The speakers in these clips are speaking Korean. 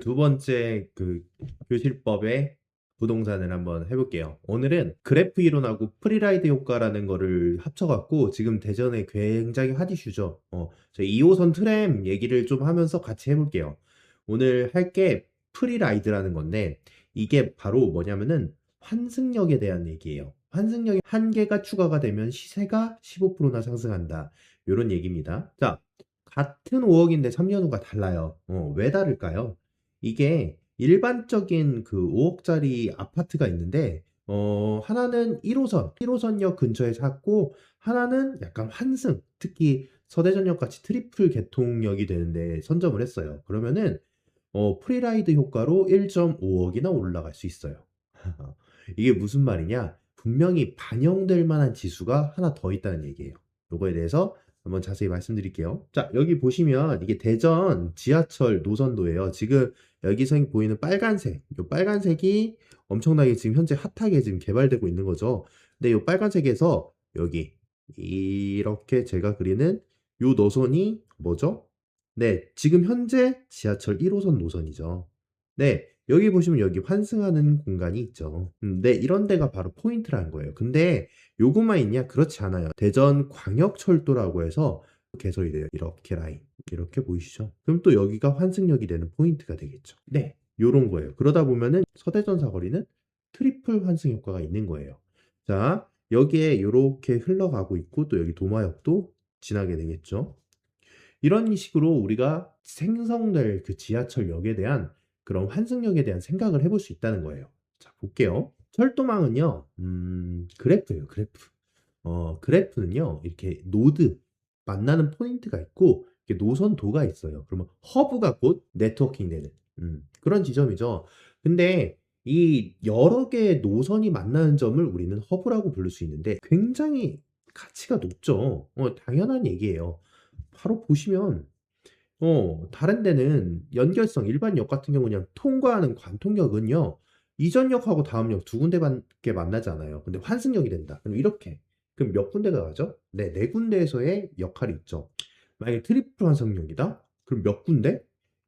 두 번째 교실법의 부동산을 한번 해볼게요. 오늘은 그래프 이론하고 프리라이드 효과라는 거를 합쳐갖고 지금 대전에 굉장히 핫 이슈죠. 저희 2호선 트램 얘기를 좀 하면서 같이 해볼게요. 오늘 할 게 프리라이드라는 건데 이게 바로 뭐냐면은 환승역에 대한 얘기예요. 환승역이 한 개가 추가가 되면 시세가 15%나 상승한다. 이런 얘기입니다. 자, 같은 5억인데 3년 후가 달라요. 왜 다를까요? 이게 일반적인 그 5억짜리 아파트가 있는데, 하나는 1호선역 근처에 샀고, 하나는 약간 환승, 특히 서대전역 같이 트리플 개통역이 되는데 선점을 했어요. 그러면은, 프리라이드 효과로 1.5억이나 올라갈 수 있어요. 이게 무슨 말이냐? 분명히 반영될 만한 지수가 하나 더 있다는 얘기예요. 요거에 대해서 한번 자세히 말씀드릴게요. 자, 여기 보시면 이게 대전 지하철 노선도예요. 지금 여기서 보이는 빨간색, 이 빨간색이 엄청나게 지금 현재 핫하게 지금 개발되고 있는 거죠. 근데 이 빨간색에서 여기 이렇게 제가 그리는 이 노선이 뭐죠? 네, 지금 현재 지하철 1호선 노선이죠. 네, 여기 보시면 여기 환승하는 공간이 있죠. 네, 이런 데가 바로 포인트라는 거예요. 근데 요것만 있냐? 그렇지 않아요. 대전 광역철도라고 해서 개설이 돼요. 이렇게 라인. 이렇게 보이시죠? 그럼 또 여기가 환승역이 되는 포인트가 되겠죠. 네, 요런 거예요. 그러다 보면은 서대전 사거리는 트리플 환승 효과가 있는 거예요. 자, 여기에 이렇게 흘러가고 있고 또 여기 도마역도 지나게 되겠죠. 이런 식으로 우리가 생성될 그 지하철역에 대한 그런 환승역에 대한 생각을 해볼 수 있다는 거예요. 자, 볼게요. 철도망은요, 그래프예요, 그래프. 그래프는요, 이렇게 노드, 만나는 포인트가 있고, 이렇게 노선도가 있어요. 그러면 허브가 곧 네트워킹 되는, 그런 지점이죠. 근데 이 여러 개의 노선이 만나는 점을 우리는 허브라고 부를 수 있는데, 굉장히 가치가 높죠. 당연한 얘기예요. 바로 보시면 다른 데는 연결성 일반 역 같은 경우 그냥 통과하는 관통역은요. 이전 역하고 다음 역 두 군데밖에 만나지 않아요. 근데 환승역이 된다. 그럼 이렇게. 그럼 몇 군데가 가죠? 네, 네 군데에서의 역할이 있죠. 만약에 트리플 환승역이다? 그럼 몇 군데?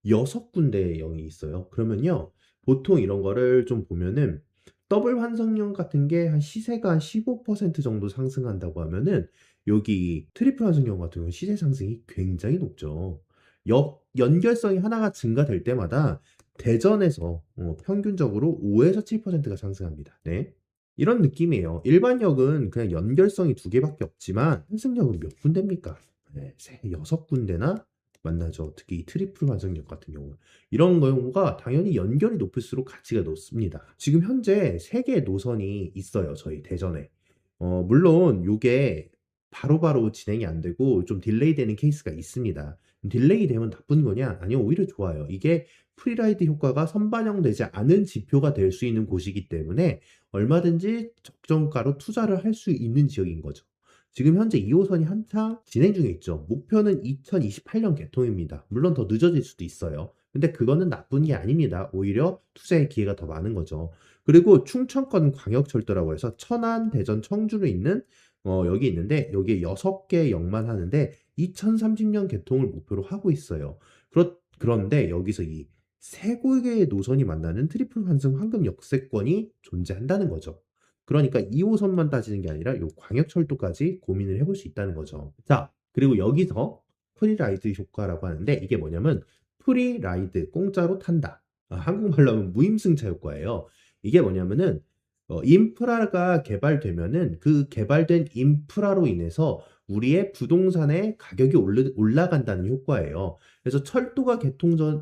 여섯 군데의 역이 있어요. 그러면요. 보통 이런 거를 좀 보면은 더블 환승역 같은 게 한 시세가 한 15% 정도 상승한다고 하면은 여기 트리플 환승역 같은 경우는 시세 상승이 굉장히 높죠. 역 연결성이 하나가 증가될 때마다 대전에서 평균적으로 5에서 7%가 상승합니다. 네. 이런 느낌이에요. 일반 역은 그냥 연결성이 두 개밖에 없지만 환승역은 몇 군데입니까? 네, 세, 여섯 군데나 만나죠. 특히 이 트리플 환승역 같은 경우. 이런 경우가 당연히 연결이 높을수록 가치가 높습니다. 지금 현재 세 개의 노선이 있어요. 저희 대전에. 물론 요게 바로바로 진행이 안 되고 좀 딜레이 되는 케이스가 있습니다. 딜레이 되면 나쁜 거냐? 아니요, 오히려 좋아요. 이게 프리라이드 효과가 선반영되지 않은 지표가 될 수 있는 곳이기 때문에 얼마든지 적정가로 투자를 할 수 있는 지역인 거죠. 지금 현재 2호선이 한창 진행 중에 있죠. 목표는 2028년 개통입니다. 물론 더 늦어질 수도 있어요. 근데 그거는 나쁜 게 아닙니다. 오히려 투자의 기회가 더 많은 거죠. 그리고 충청권 광역철도라고 해서 천안, 대전, 청주로 있는 여기 있는데 여기에 6개 역만 하는데 2030년 개통을 목표로 하고 있어요. 그런데 여기서 이 세 개의 노선이 만나는 트리플 환승 황금 역세권이 존재한다는 거죠. 그러니까 2호선만 따지는 게 아니라 요 광역철도까지 고민을 해볼 수 있다는 거죠. 자, 그리고 여기서 프리라이드 효과라고 하는데 이게 뭐냐면 프리라이드, 공짜로 탄다. 한국말로 하면 무임승차 효과예요. 이게 뭐냐면은 인프라가 개발되면은 그 개발된 인프라로 인해서 우리의 부동산의 가격이 올라간다는 효과예요. 그래서 철도가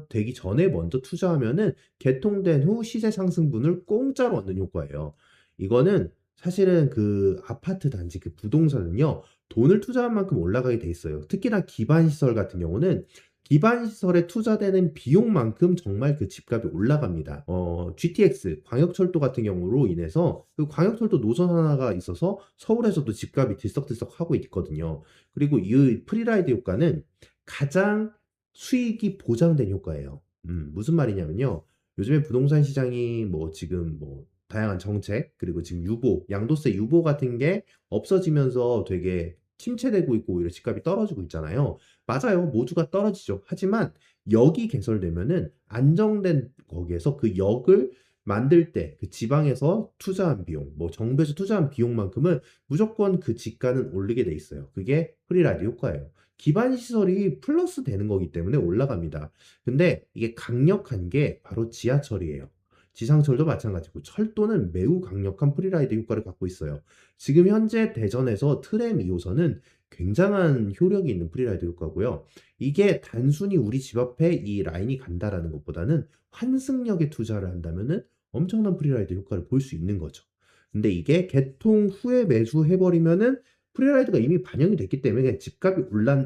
되기 전에 먼저 투자하면은 개통된 후 시세 상승분을 공짜로 얻는 효과예요. 이거는 사실은 그 아파트 단지 그 부동산은요, 돈을 투자한 만큼 올라가게 돼 있어요. 특히나 기반시설 같은 경우는 기반시설에 투자되는 비용만큼 정말 그 집값이 올라갑니다. GTX, 광역철도 같은 경우로 인해서 그 광역철도 노선 하나가 있어서 서울에서도 집값이 들썩들썩 하고 있거든요. 그리고 이 프리라이드 효과는 가장 수익이 보장된 효과예요. 무슨 말이냐면요. 요즘에 부동산 시장이 뭐 지금 뭐 다양한 정책, 그리고 지금 유보, 양도세 유보 같은 게 없어지면서 되게 침체되고 있고 오히려 집값이 떨어지고 있잖아요. 맞아요. 모두가 떨어지죠. 하지만 역이 개설되면은 안정된 거기에서 그 역을 만들 때 그 지방에서 투자한 비용, 뭐 정부에서 투자한 비용만큼은 무조건 그 지가는 오르게 돼 있어요. 그게 프리라이드 효과예요. 기반 시설이 플러스 되는 거기 때문에 올라갑니다. 근데 이게 강력한 게 바로 지하철이에요. 지상철도 마찬가지고 철도는 매우 강력한 프리라이드 효과를 갖고 있어요. 지금 현재 대전에서 트램 2호선은 굉장한 효력이 있는 프리라이드 효과고요. 이게 단순히 우리 집 앞에 이 라인이 간다라는 것보다는 환승역에 투자를 한다면은 엄청난 프리라이드 효과를 볼 수 있는 거죠. 근데 이게 개통 후에 매수해버리면은 프리라이드가 이미 반영이 됐기 때문에 그냥 집값이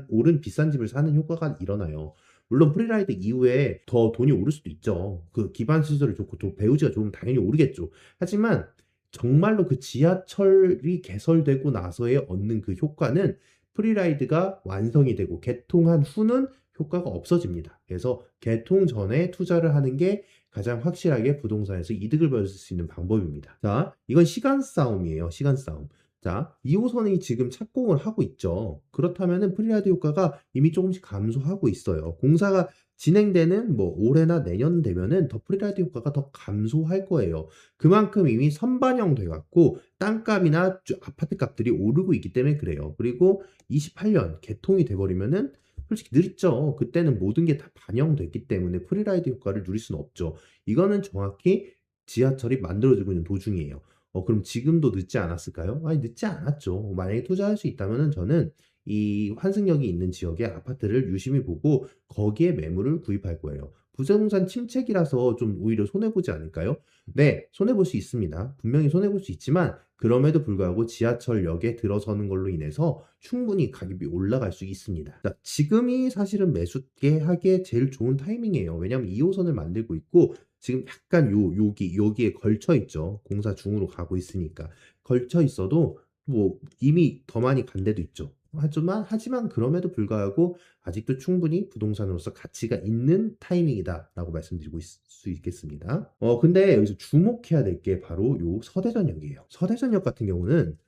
오른 비싼 집을 사는 효과가 일어나요. 물론 프리라이드 이후에 더 돈이 오를 수도 있죠. 그 기반 시설이 좋고 또 배우지가 좋으면 당연히 오르겠죠. 하지만 정말로 그 지하철이 개설되고 나서에 얻는 그 효과는 프리라이드가 완성이 되고 개통한 후는 효과가 없어집니다. 그래서 개통 전에 투자를 하는 게 가장 확실하게 부동산에서 이득을 벌 수 있는 방법입니다. 자, 이건 시간 싸움이에요. 시간 싸움. 자, 2호선이 지금 착공을 하고 있죠. 그렇다면은 프리라이드 효과가 이미 조금씩 감소하고 있어요. 공사가 진행되는 뭐 올해나 내년 되면은 더 프리라이드 효과가 더 감소할 거예요. 그만큼 이미 선반영 돼 갖고 땅값이나 아파트 값들이 오르고 있기 때문에 그래요. 그리고 28년 개통이 돼 버리면은 솔직히 늦죠. 그때는 모든 게 다 반영됐기 때문에 프리라이드 효과를 누릴 수는 없죠. 이거는 정확히 지하철이 만들어지고 있는 도중이에요. 그럼 지금도 늦지 않았을까요? 아니, 늦지 않았죠. 만약에 투자할 수 있다면은 저는 이 환승역이 있는 지역의 아파트를 유심히 보고 거기에 매물을 구입할 거예요. 부동산 침체기라서 좀 오히려 손해보지 않을까요? 네, 손해볼 수 있습니다. 분명히 손해볼 수 있지만 그럼에도 불구하고 지하철역에 들어서는 걸로 인해서 충분히 가격이 올라갈 수 있습니다. 자, 지금이 사실은 매수하기에 제일 좋은 타이밍이에요. 왜냐하면 2호선을 만들고 있고 지금 약간 여기에 걸쳐 있죠. 공사 중으로 가고 있으니까. 걸쳐 있어도 뭐 이미 더 많이 간 데도 있죠. 하지만 그럼에도 불구하고 아직도 충분히 부동산으로서 가치가 있는 타이밍이다라고 말씀드리고 수 있겠습니다. 근데 여기서 주목해야 될 게 바로 요 서대전역이에요. 서대전역 같은 경우는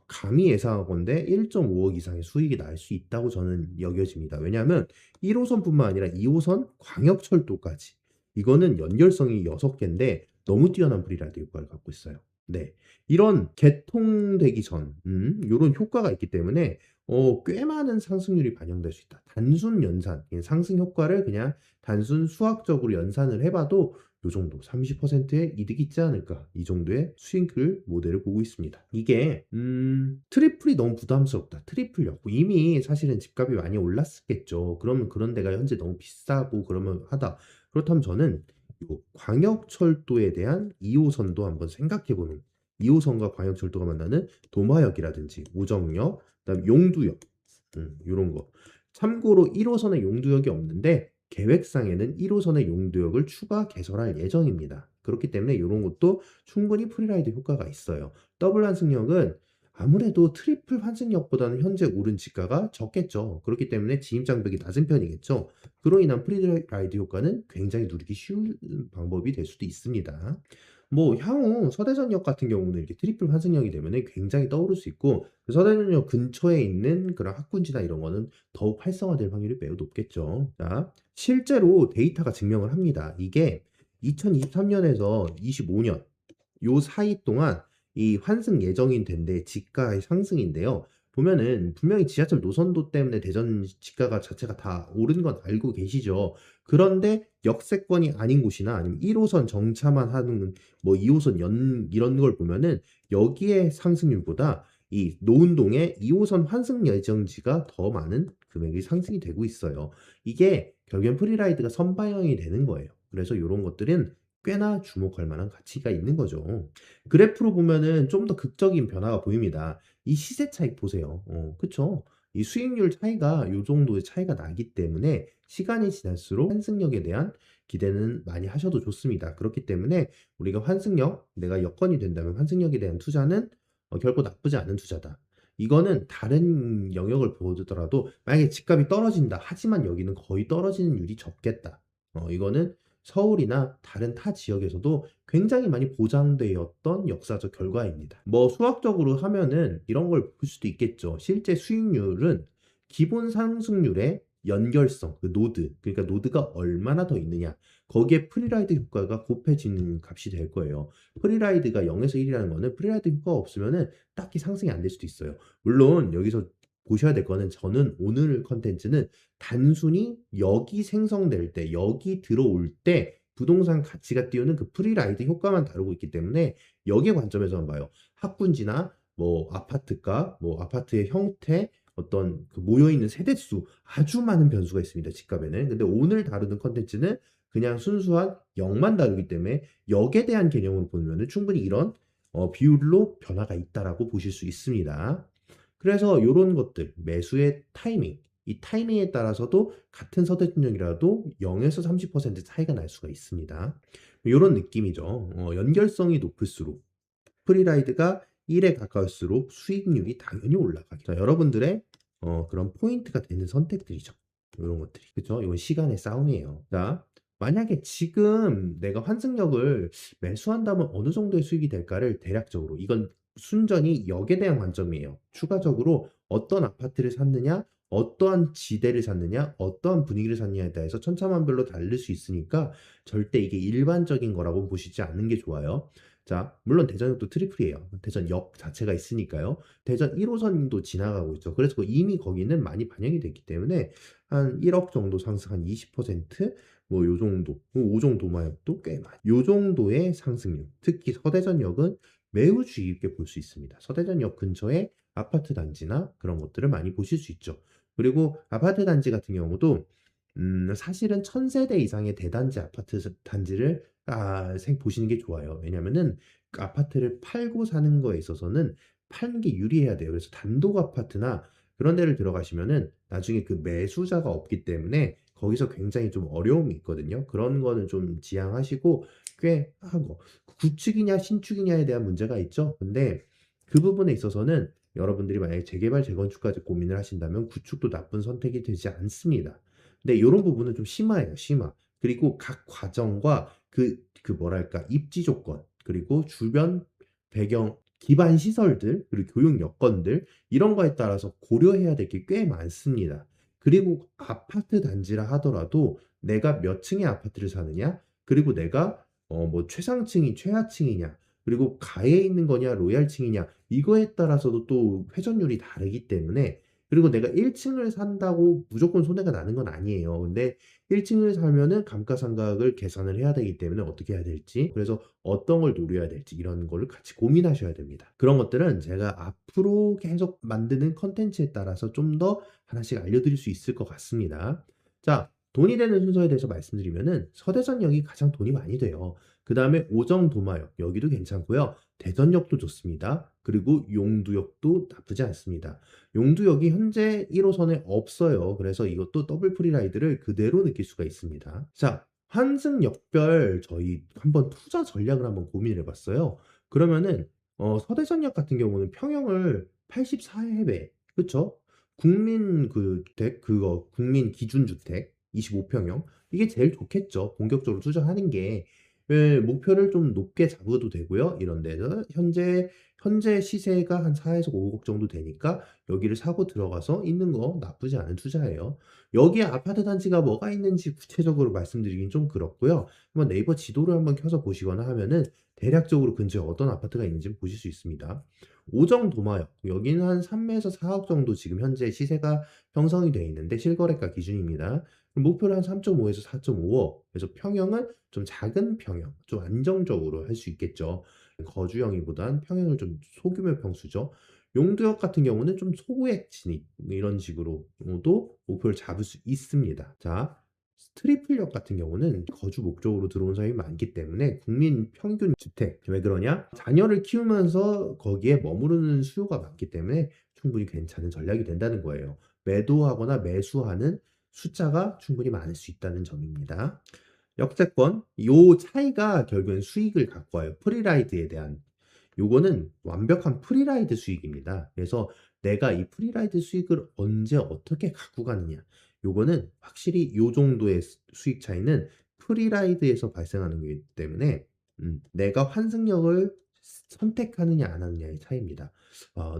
감히 예상하건대 1.5억 이상의 수익이 날 수 있다고 저는 여겨집니다. 왜냐하면 1호선뿐만 아니라 2호선 광역철도까지 이거는 연결성이 6개인데 너무 뛰어난 프리라이드 효과를 갖고 있어요. 네. 이런 개통되기 전, 요런 효과가 있기 때문에, 꽤 많은 상승률이 반영될 수 있다. 단순 연산, 상승 효과를 그냥 단순 수학적으로 연산을 해봐도 요 정도 30%의 이득이 있지 않을까. 이 정도의 수익을 모델을 보고 있습니다. 이게, 트리플이 너무 부담스럽다. 트리플력. 이미 사실은 집값이 많이 올랐겠죠. 그러면 그런 데가 현재 너무 비싸고 그러면 하다. 그렇다면 저는 요 광역철도에 대한 2호선도 한번 생각해보는 2호선과 광역철도가 만나는 도마역이라든지 오정역, 그다음 용두역, 요런 거. 참고로 1호선에 용두역이 없는데 계획상에는 1호선의 용두역을 추가 개설할 예정입니다. 그렇기 때문에 요런 것도 충분히 프리라이드 효과가 있어요. 더블 환승역은 아무래도 트리플 환승역보다는 현재 오른 지가가 적겠죠. 그렇기 때문에 진입 장벽이 낮은 편이겠죠. 그로 인한 프리라이드 효과는 굉장히 누리기 쉬운 방법이 될 수도 있습니다. 뭐 향후 서대전역 같은 경우는 이렇게 트리플 환승역이 되면은 굉장히 떠오를 수 있고 그 서대전역 근처에 있는 그런 학군지나 이런 거는 더욱 활성화될 확률이 매우 높겠죠. 자, 실제로 데이터가 증명을 합니다. 이게 2023년에서 25년 요 사이 동안 이 환승 예정인 된데 지가의 상승인데요. 보면은 분명히 지하철 노선도 때문에 대전 지가가 자체가 다 오른 건 알고 계시죠. 그런데 역세권이 아닌 곳이나 아니면 1호선 정차만 하는 뭐 2호선 이런 걸 보면은 여기에 상승률보다 이 노은동의 2호선 환승 예정지가 더 많은 금액이 상승이 되고 있어요. 이게 결국엔 프리라이드가 선방영이 되는 거예요. 그래서 이런 것들은 꽤나 주목할 만한 가치가 있는 거죠. 그래프로 보면은 좀 더 극적인 변화가 보입니다. 이 시세 차익 보세요. 그쵸? 이 수익률 차이가 요 정도의 차이가 나기 때문에 시간이 지날수록 환승역에 대한 기대는 많이 하셔도 좋습니다. 그렇기 때문에 우리가 환승역, 내가 여건이 된다면 환승역에 대한 투자는 결코 나쁘지 않은 투자다. 이거는 다른 영역을 보더라도 만약에 집값이 떨어진다. 하지만 여기는 거의 떨어지는 율이 적겠다. 이거는 서울이나 다른 타 지역에서도 굉장히 많이 보장되었던 역사적 결과입니다. 뭐 수학적으로 하면은 이런 걸 볼 수도 있겠죠. 실제 수익률은 기본 상승률의 연결성, 그 노드, 그러니까 노드가 얼마나 더 있느냐, 거기에 프리라이드 효과가 곱해지는 값이 될 거예요. 프리라이드가 0에서 1이라는 거는 프리라이드 효과가 없으면은 딱히 상승이 안 될 수도 있어요. 물론 여기서 보셔야 될 거는, 저는 오늘 컨텐츠는 단순히 여기 생성될 때, 여기 들어올 때 부동산 가치가 띄우는 그 프리라이드 효과만 다루고 있기 때문에 여기에 관점에서만 봐요. 학군지나 뭐 아파트가, 뭐 아파트의 형태, 어떤 그 모여있는 세대수, 아주 많은 변수가 있습니다, 집값에는. 근데 오늘 다루는 컨텐츠는 그냥 순수한 0만 다루기 때문에 역에 대한 개념으로 보면 충분히 이런 비율로 변화가 있다라고 보실 수 있습니다. 그래서 이런 것들, 매수의 타이밍, 이 타이밍에 따라서도 같은 서대준영이라도 0에서 30% 차이가 날 수가 있습니다. 이런 느낌이죠. 연결성이 높을수록, 프리라이드가 1에 가까울수록 수익률이 당연히 올라가죠. 자, 여러분들의 그런 포인트가 되는 선택들이죠. 이런 것들이. 그죠? 이건 시간의 싸움이에요. 자, 만약에 지금 내가 환승역을 매수한다면 어느 정도의 수익이 될까를 대략적으로, 이건 순전히 역에 대한 관점이에요. 추가적으로 어떤 아파트를 샀느냐, 어떠한 지대를 샀느냐, 어떠한 분위기를 샀느냐에 대해서 천차만별로 다를 수 있으니까 절대 이게 일반적인 거라고 보시지 않는 게 좋아요. 자, 물론 대전역도 트리플이에요. 대전역 자체가 있으니까요. 대전 1호선도 지나가고 있죠. 그래서 이미 거기는 많이 반영이 됐기 때문에 한 1억 정도 상승, 한 20%, 뭐 요 정도, 뭐 5 정도만도 꽤 많이. 요 정도의 상승률. 특히 서대전역은 매우 주의 깊게 볼 수 있습니다. 서대전역 근처에 아파트 단지나 그런 것들을 많이 보실 수 있죠. 그리고 아파트 단지 같은 경우도 사실은 1000세대 이상의 대단지 아파트 단지를 보시는 게 좋아요. 왜냐면은 그 아파트를 팔고 사는 거에 있어서는 파는 게 유리해야 돼요. 그래서 단독 아파트나 그런 데를 들어가시면은 나중에 그 매수자가 없기 때문에 거기서 굉장히 좀 어려움이 있거든요. 그런 거는 좀 지양하시고, 꽤 하고, 구축이냐 신축이냐에 대한 문제가 있죠. 근데 그 부분에 있어서는 여러분들이 만약에 재개발 재건축까지 고민을 하신다면 구축도 나쁜 선택이 되지 않습니다. 근데 요런 부분은 좀 심화예요, 심화. 그리고 각 과정과 뭐랄까, 입지 조건, 그리고 주변 배경, 기반 시설들, 그리고 교육 여건들, 이런 거에 따라서 고려해야 될 게 꽤 많습니다. 그리고 아파트 단지라 하더라도 내가 몇 층의 아파트를 사느냐, 그리고 내가 뭐 최상층이 최하층이냐, 그리고 가에 있는 거냐 로얄층이냐, 이거에 따라서도 또 회전율이 다르기 때문에. 그리고 내가 1층을 산다고 무조건 손해가 나는 건 아니에요. 근데 1층을 살면은 감가상각을 계산을 해야 되기 때문에 어떻게 해야 될지, 그래서 어떤 걸 노려야 될지, 이런 거를 같이 고민하셔야 됩니다. 그런 것들은 제가 앞으로 계속 만드는 컨텐츠에 따라서 좀 더 하나씩 알려드릴 수 있을 것 같습니다. 자, 돈이 되는 순서에 대해서 말씀드리면은 서대전역이 가장 돈이 많이 돼요. 그 다음에 오정도마역, 여기도 괜찮고요. 대전역도 좋습니다. 그리고 용두역도 나쁘지 않습니다. 용두역이 현재 1호선에 없어요. 그래서 이것도 더블 프리라이드를 그대로 느낄 수가 있습니다. 자, 환승역별 저희 한번 투자 전략을 한번 고민을 해봤어요. 그러면은 서대전역 같은 경우는 평형을 84회배, 그쵸? 국민 그 댁, 그거 국민 기준주택 25평형, 이게 제일 좋겠죠. 본격적으로 투자하는 게. 예, 목표를 좀 높게 잡아도 되고요. 이런 데서 현재 시세가 한 4에서 5억 정도 되니까 여기를 사고 들어가서 있는 거 나쁘지 않은 투자예요. 여기에 아파트 단지가 뭐가 있는지 구체적으로 말씀드리긴 좀 그렇고요. 한번 네이버 지도를 한번 켜서 보시거나 하면은 대략적으로 근처에 어떤 아파트가 있는지 보실 수 있습니다. 오정 도마역, 여기는 한 3에서 4억 정도 지금 현재 시세가 형성이 되어 있는데 실거래가 기준입니다. 목표를 한 3.5에서 4.5억. 그래서 평형은 좀 작은 평형, 좀 안정적으로 할 수 있겠죠. 거주형이보단 평형을 좀 소규모 평수죠. 용두역 같은 경우는 좀 소액 진입, 이런 식으로도 목표를 잡을 수 있습니다. 자, 트리플역 같은 경우는 거주 목적으로 들어온 사람이 많기 때문에 국민 평균 주택, 왜 그러냐? 자녀를 키우면서 거기에 머무르는 수요가 많기 때문에 충분히 괜찮은 전략이 된다는 거예요. 매도하거나 매수하는 숫자가 충분히 많을 수 있다는 점입니다. 역세권, 요 차이가 결국엔 수익을 갖고 와요. 프리라이드에 대한. 요거는 완벽한 프리라이드 수익입니다. 그래서 내가 이 프리라이드 수익을 언제 어떻게 갖고 가느냐. 요거는 확실히 요 정도의 수익 차이는 프리라이드에서 발생하는 거기 때문에 내가 환승역을 선택하느냐 안 하느냐의 차이입니다.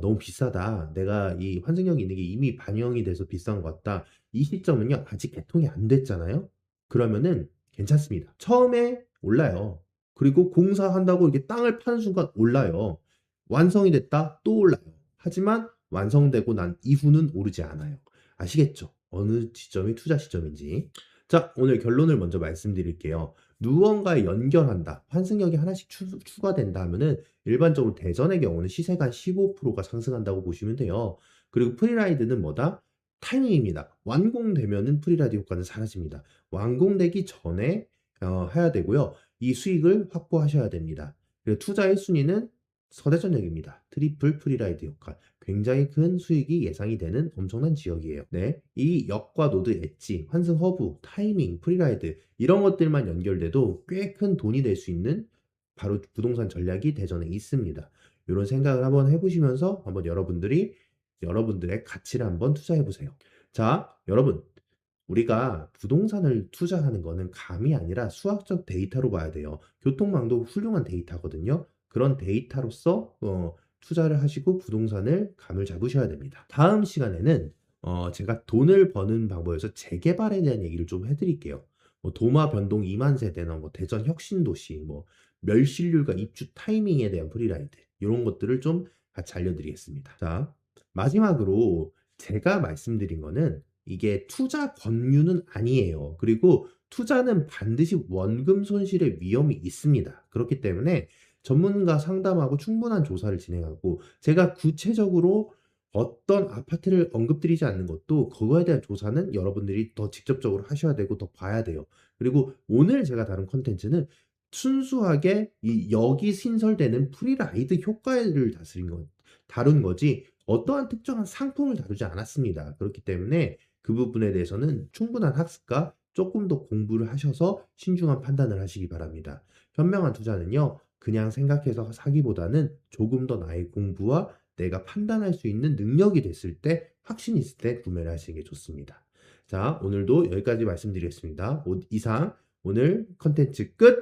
너무 비싸다. 내가 이 환승역이 있는 게 이미 반영이 돼서 비싼 것 같다. 이 시점은요, 아직 개통이 안 됐잖아요. 그러면은 괜찮습니다. 처음에 올라요. 그리고 공사한다고 이렇게 땅을 파는 순간 올라요. 완성이 됐다, 또 올라요. 하지만 완성되고 난 이후는 오르지 않아요. 아시겠죠? 어느 시점이 투자 시점인지. 자, 오늘 결론을 먼저 말씀드릴게요. 무언가에 연결한다. 환승역이 하나씩 추가된다 하면은 일반적으로 대전의 경우는 시세가 한 15%가 상승한다고 보시면 돼요. 그리고 프리라이드는 뭐다? 타이밍입니다. 완공되면은 프리라이드 효과는 사라집니다. 완공되기 전에 해야 되고요. 이 수익을 확보하셔야 됩니다. 그리고 투자 1순위는 서대전역입니다. 트리플 프리라이드 효과. 굉장히 큰 수익이 예상이 되는 엄청난 지역이에요. 네. 이 역과 노드 엣지, 환승 허브, 타이밍, 프리라이드 이런 것들만 연결돼도 꽤 큰 돈이 될 수 있는 바로 부동산 전략이 대전에 있습니다. 이런 생각을 한번 해보시면서 한번 여러분들의 가치를 한번 투자해 보세요. 자, 여러분. 우리가 부동산을 투자하는 거는 감이 아니라 수학적 데이터로 봐야 돼요. 교통망도 훌륭한 데이터거든요. 그런 데이터로서 투자를 하시고 부동산을 감을 잡으셔야 됩니다. 다음 시간에는 제가 돈을 버는 방법에서 재개발에 대한 얘기를 좀 해드릴게요. 뭐 도마 변동 2만 세대나 뭐 대전 혁신도시, 뭐 멸실률과 입주 타이밍에 대한 프리라이드 이런 것들을 좀 같이 알려드리겠습니다. 자, 마지막으로 제가 말씀드린 거는 이게 투자 권유는 아니에요. 그리고 투자는 반드시 원금 손실의 위험이 있습니다. 그렇기 때문에 전문가 상담하고 충분한 조사를 진행하고 제가 구체적으로 어떤 아파트를 언급드리지 않는 것도 그거에 대한 조사는 여러분들이 더 직접적으로 하셔야 되고 더 봐야 돼요. 그리고 오늘 제가 다룬 콘텐츠는 순수하게 이 여기 신설되는 프리라이드 효과를 다룬 거지 어떠한 특정한 상품을 다루지 않았습니다. 그렇기 때문에 그 부분에 대해서는 충분한 학습과 조금 더 공부를 하셔서 신중한 판단을 하시기 바랍니다. 현명한 투자는요, 그냥 생각해서 사기보다는 조금 더 나의 공부와 내가 판단할 수 있는 능력이 됐을 때, 확신이 있을 때 구매를 하시는 게 좋습니다. 자, 오늘도 여기까지 말씀드리겠습니다. 이상 오늘 컨텐츠 끝!